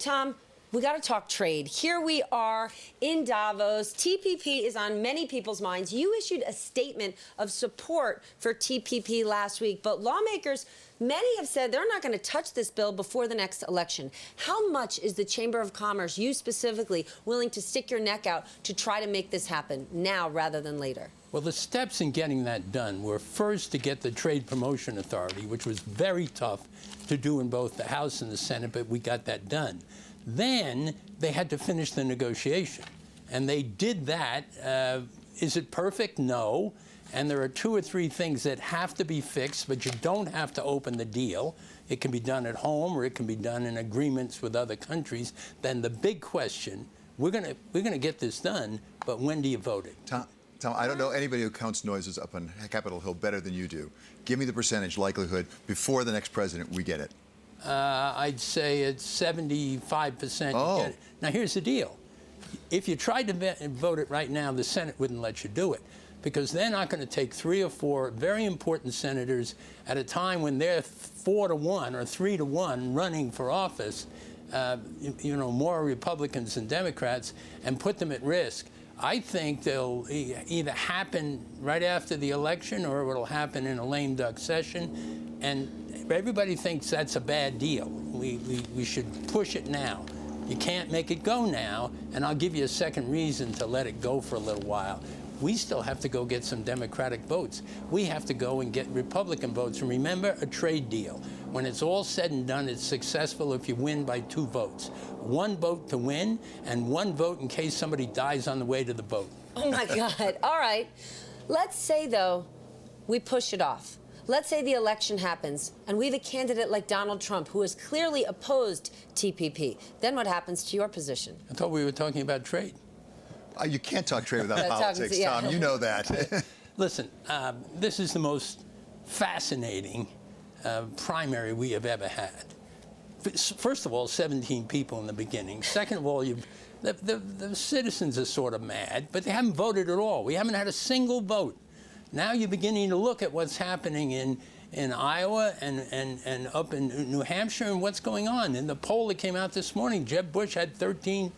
Tom, we got to talk trade. Here we are in Davos. TPP is on many people's minds. You issued a statement of support for TPP last week, but lawmakers, many have said they're not going to touch this bill before the next election. How much is the Chamber of Commerce, you specifically, willing to stick your neck out to try to make this happen now rather than later? Well, the steps in getting that done were first to get the Trade Promotion Authority, which was very tough to do in both the House and the Senate, but we got that done. Then they had to finish the negotiation, and they did that. Is it perfect? No. And there are 2 or 3 things that have to be fixed, but you don't have to open the deal. It can be done at home, or it can be done in agreements with other countries. Then the big question, we're gonna get this done, but when do you vote it? Tom, I don't know anybody who counts noises up on Capitol Hill better than you do. Give me the percentage likelihood before the next president we get it. I'd say it's 75%. Oh. Get it. Now, here's the deal. If you tried to vote it right now, the Senate wouldn't let you do it, because they're not going to take 3 or 4 very important senators at a time when they're 4-1 or 3-1 running for office, more Republicans than Democrats, and put them at risk. I think they'll either happen right after the election, or it'll happen in a lame duck session. And everybody thinks that's a bad deal. We should push it now. You can't make it go now, and I'll give you a second reason to let it go for a little while. We still have to go get some Democratic votes. We have to go and get Republican votes. And remember, a trade deal, when it's all said and done, it's successful if you win by 2 votes. 1 vote to win, and 1 vote in case somebody dies on the way to the vote. Oh, my God. All right. Let's say, though, we push it off. Let's say the election happens, and we have a candidate like Donald Trump, who has clearly opposed TPP. Then what happens to your position? I thought we were talking about trade. You can't talk trade without politics, Tom. You know that. Listen, this is the most fascinating primary we have ever had. First of all, 17 people in the beginning. Second of all, the citizens are sort of mad, but they haven't voted at all. We haven't had a single vote. Now you're beginning to look at what's happening in Iowa and up in New Hampshire and what's going on. In the poll that came out this morning, Jeb Bush had 13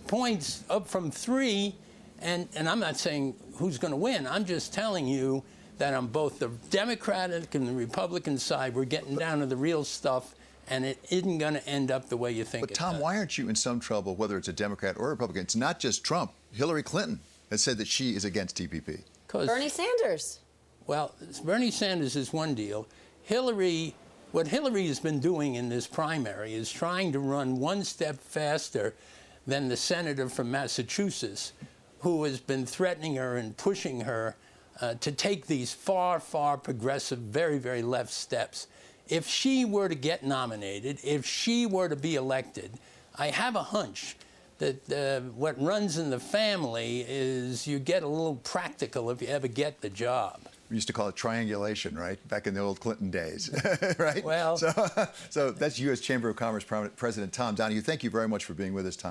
points up from 3, and I'm not saying who's going to win. I'm just telling you that on both the Democratic and the Republican side, we're getting down to the real stuff, and it isn't going to end up the way you think. But Tom, why aren't you in some trouble, whether it's a Democrat or a Republican? It's not just Trump. Hillary Clinton has said that she is against TPP. Bernie Sanders. Well, Bernie Sanders is one deal. What Hillary has been doing in this primary is trying to run 1 step faster than the senator from Massachusetts, who has been threatening her and pushing her to take these far, far progressive, very, very left steps. If she were to get nominated, if she were to be elected, I have a hunch that what runs in the family is you get a little practical if you ever get the job. We used to call it triangulation, right? Back in the old Clinton days, right? Well, so that's U.S. Chamber of Commerce President Tom Donohue. Thank you very much for being with us, Tom.